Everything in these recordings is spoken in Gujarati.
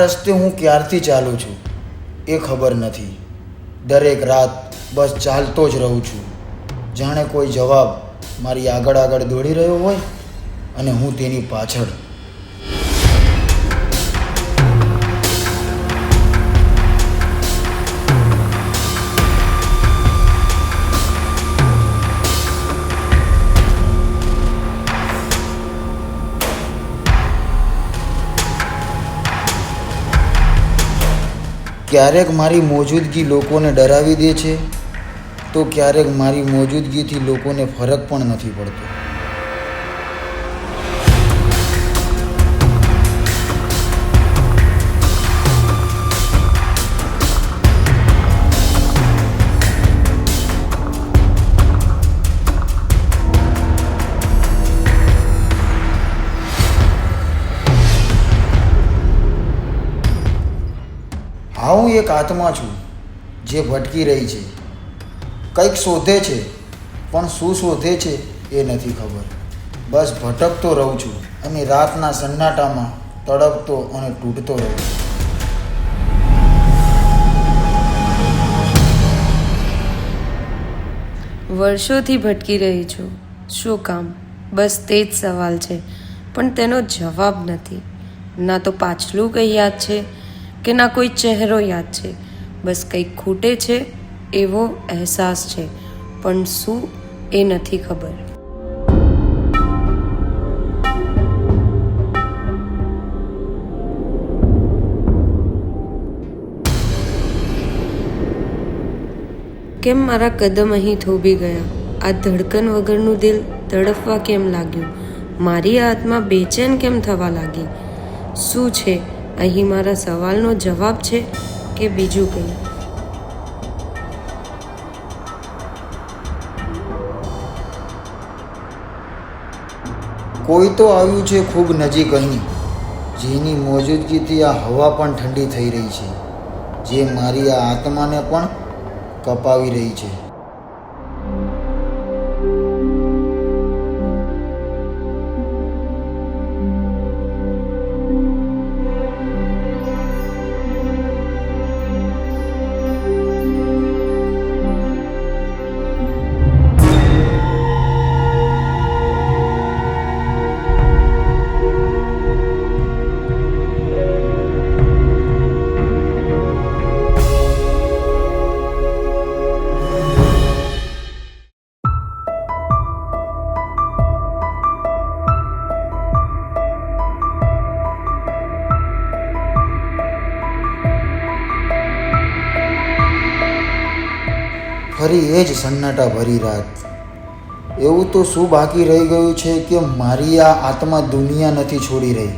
રસ્તે હું ક્યારથી ચાલું છું એ ખબર નથી. દરેક રાત બસ ચાલતો જ રહું છું, જાણે કોઈ જવાબ મારી આગળ આગળ દોડી રહ્યો હોય અને હું તેની પાછળ. ક્યારેક મારી મોજૂદગી લોકોને ડરાવી દે છે, તો ક્યારેક મારી મોજૂદગીથી લોકોને ફરક પણ નથી પડતો. હા, હું એક આત્મા છું જે ભટકી રહી છે, કંઈક શોધે છે, પણ શું શોધે છે એ નથી ખબર. બસ ભટકતો રહું છું અને રાતના સન્નાટામાં તડપતો અને તૂટતો રહું છું. વર્ષોથી ભટકી રહી છું. શું કામ? બસ તે જ સવાલ છે, પણ તેનો જવાબ નથી. ના તો પાછલું કંઈ યાદ છે કે ના કોઈ ચહેરો યાદ છે. બસ કંઈક ખૂટે છે એવો અહેસાસ છે, પણ શું એ નથી ખબર. કેમ મારા કદમ અહીં થોભી ગયા? આ ધડકન વગરનું દિલ તડપવા કેમ લાગ્યું? મારી આત્મા બેચેન કેમ થવા લાગી? શું છે અહીં? મારા સવાલનો જવાબ છે કે બીજું કંઈ? કોઈ તો આવ્યું છે ખૂબ નજીક અહીં, જેની મોજૂદગીથી આ હવા પણ ઠંડી થઈ રહી છે, જે મારી આ આત્માને પણ કપાવી રહી છે. ફરી એ જ સન્નાટા ભરી રાત. એવું તો શું બાકી રહી ગયું છે કે મારી આ આત્મા દુનિયા નથી છોડી રહી?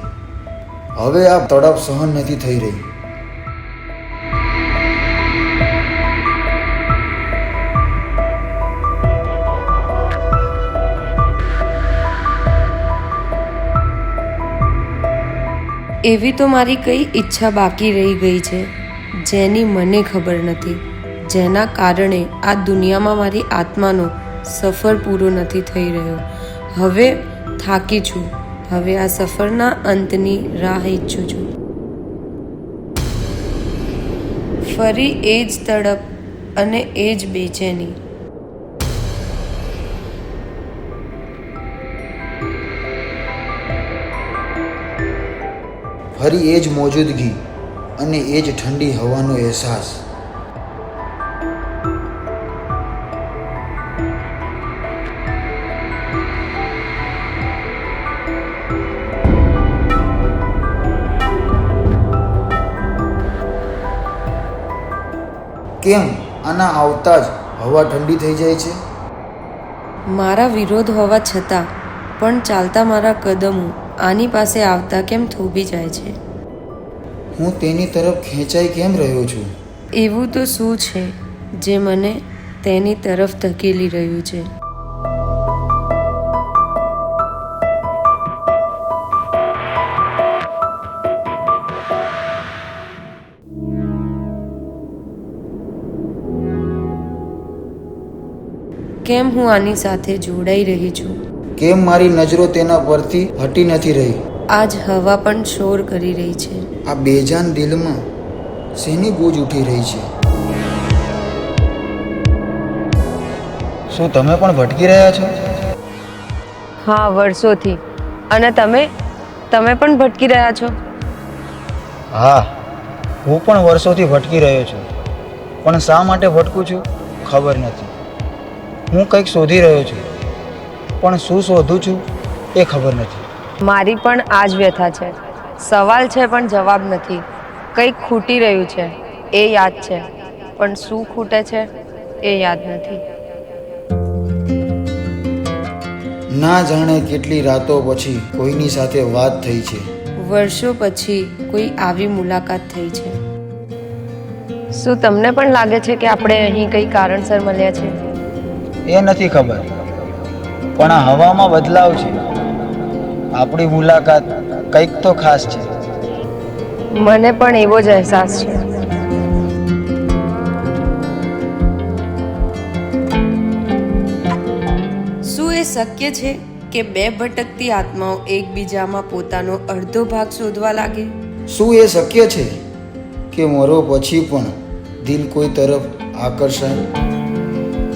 હવે આ તડપ સહન નથી થઈ રહી. એવી તો મારી કઈ ઈચ્છા બાકી રહી ગઈ છે જેની મને ખબર નથી, જેના કારણે આ દુનિયામાં મારી આત્માનો સફર પૂરો નથી થઈ રહ્યો. હવે થાકી છું. હવે આ સફરના અંતની રાહ ઈચ્છું છું. ફરી એ જ તડપ અને એ જ બેચેની. ફરી એ જ મોજૂદગી અને એ જ ઠંડી હવાનો અહેસાસ. કેમ આના આવતા જ હવા ઠંડી થઈ જાય છે? મારા વિરોધ હોવા છતાં પણ ચાલતા મારા કદમો આની પાસે આવતા કેમ થોભી જાય છે? હું તેની તરફ ખેંચાઈ કેમ રહ્યો છું? એવું તો શું છે જે મને તેની તરફ ધકેલી રહ્યું છે? કેમ હું આની સાથે જોડાઈ રહી છું? કેમ મારી નજરો તેના પરથી હટી નથી રહી? આજ હવા પણ શોર કરી રહી છે. આ બેજાન દિલમાં શેની ગૂંજ ઉઠી રહી છે? શું તમે પણ ભટકી રહ્યા છો? હા, વર્ષોથી. અને તમે પણ ભટકી રહ્યા છો? હા, હું પણ વર્ષોથી ભટકી રહ્યો છું. પણ શા માટે ભટકું છું ખબર નથી. હું કંઈક શોધી રહ્યો છું, પણ શું શોધું છું એ ખબર નથી. મારી પણ આ જ વ્યથા છે. સવાલ છે પણ જવાબ નથી. કંઈક ખૂટી રહ્યું છે એ યાદ છે, પણ શું ખૂટે છે એ યાદ નથી. ના જાણે કેટલી રાતો પછી કોઈની સાથે વાત થઈ છે. વર્ષો પછી કોઈ આવી મુલાકાત થઈ છે. શું તમને પણ લાગે છે કે આપણે અહીં કઈ કારણસર મળ્યા છે? એ નથી ખબર, પણ આ હવામાં બદલાવ છે. આપણી મુલાકાત કંઈક તો ખાસ છે. મને પણ એવો જ અહેસાસ છે. શું એ શક્ય છે કે બે ભટકતી આત્માઓ એકબીજામાં પોતાનો અડધો ભાગ શોધવા લાગે? શું એ શક્ય છે કે મરો પછી પણ દિલ કોઈ તરફ આકર્ષાય?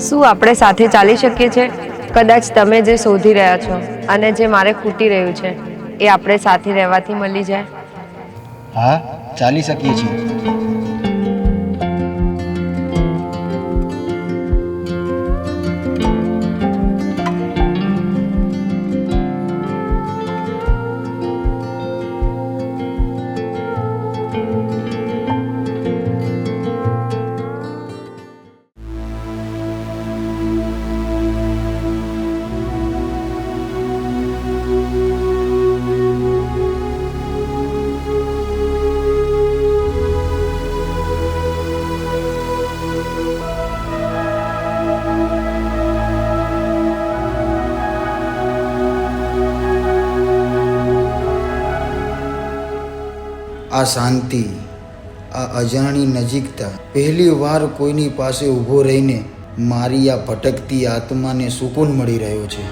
શું આપણે સાથે ચાલી શકીએ છીએ? કદાચ તમે જે શોધી રહ્યા છો અને જે મારે ખૂટી રહ્યું છે એ આપણે સાથે રહેવાથી મળી જાય. હા, ચાલી શકીએ છીએ. આ શાંતિ, આ અજાણી નજીકતા, પહેલી વાર કોઈની પાસે ઊભો રહીને મારી આ ભટકતી આત્માને સુકૂન મળી રહ્યો છે.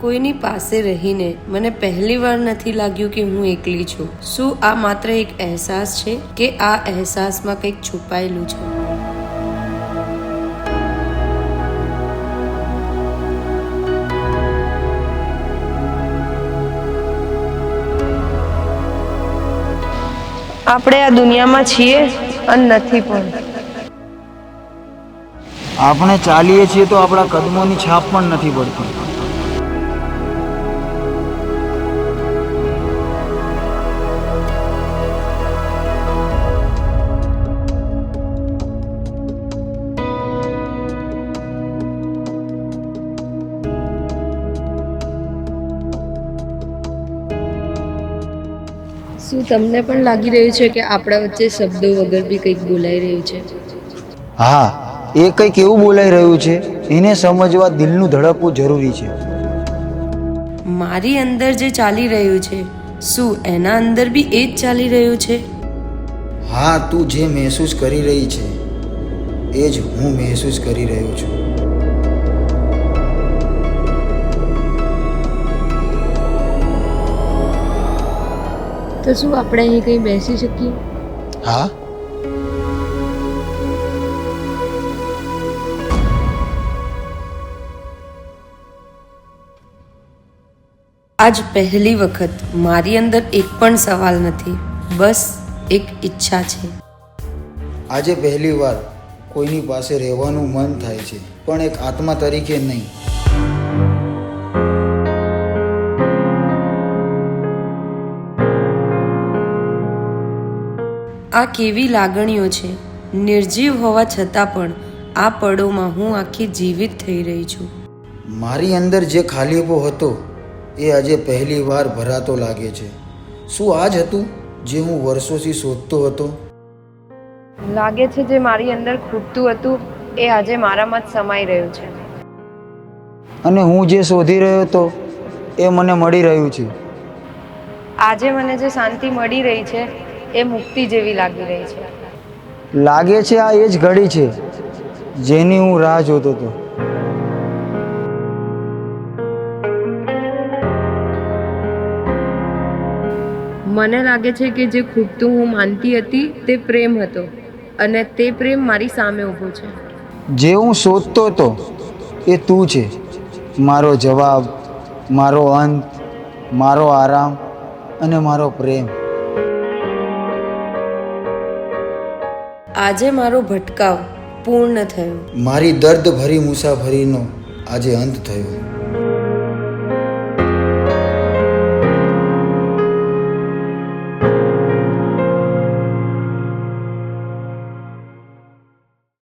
કોઈની પાસે રહીને મને પહેલી વાર નથી લાગ્યું કે હું એકલી છું. શું આ માત્ર એક અહેસાસ છે કે આ અહેસાસમાં કંઈક છુપાયેલું છે? આપણે આ દુનિયામાં છીએ અને નથી પણ. આપણે ચાલીએ છીએ તો આપણા કદમોની છાપ પણ નથી પડતી. શું તમને પણ લાગી રહ્યું છે કે આપણા વચ્ચે શબ્દો વગર બી કંઈક બોલાઈ રહ્યું છે? હા, એ કંઈક એવું બોલાઈ રહ્યું છે, એને સમજવા દિલનું ધડકવું જરૂરી છે. મારી અંદર જે ચાલી રહ્યું છે, શું એના અંદર બી એ જ ચાલી રહ્યું છે? હા, તું જે મહેસૂસ કરી રહી છે એ જ હું મહેસૂસ કરી રહ્યો છું. તો શું આપણે અહીં કંઈ બેસી શકીએ? હા, આજ પહેલી વખત મારી અંદર એક પણ સવાલ નથી, બસ એક ઈચ્છા છે. આજે પહેલી વાર કોઈની પાસે રહેવાનું મન થાય છે, પણ એક આત્મા તરીકે નહીં. આ કેવી લાગણીઓ છે! નિર્જીવ હોવા છતાં પણ આ પળોમાં હું આખી જીવિત થઈ રહી છું. મારી અંદર જે ખાલીપો હતો એ આજે પહેલી વાર ભરાતો લાગે છે. શું આ જ હતું જે હું વર્ષોથી શોધતો હતો? લાગે છે જે મારી અંદર ખૂટતું હતું એ આજે મારામાં જ સમાઈ રહ્યું છે. અને હું જે શોધી રહ્યો હતો એ મને મળી રહ્યું છે. આજે મને જે શાંતિ મળી રહી છે એ મુક્તિ જેવી લાગી રહી છે. લાગે છે આ એ જ ઘડી છે જેની હું રાહ જોતો હતો. મને લાગે છે કે જે ખૂટતું હું માનતી હતી તે પ્રેમ હતો, અને તે પ્રેમ મારી સામે ઊભો છે. જે હું શોધતો હતો એ તું છે. મારો જવાબ, મારો અંત, મારો આરામ અને મારો પ્રેમ. આજે મારો ભટકાવ પૂર્ણ થયો. મારી દર્દભરી મુસાફરીનો આજે અંત થયો.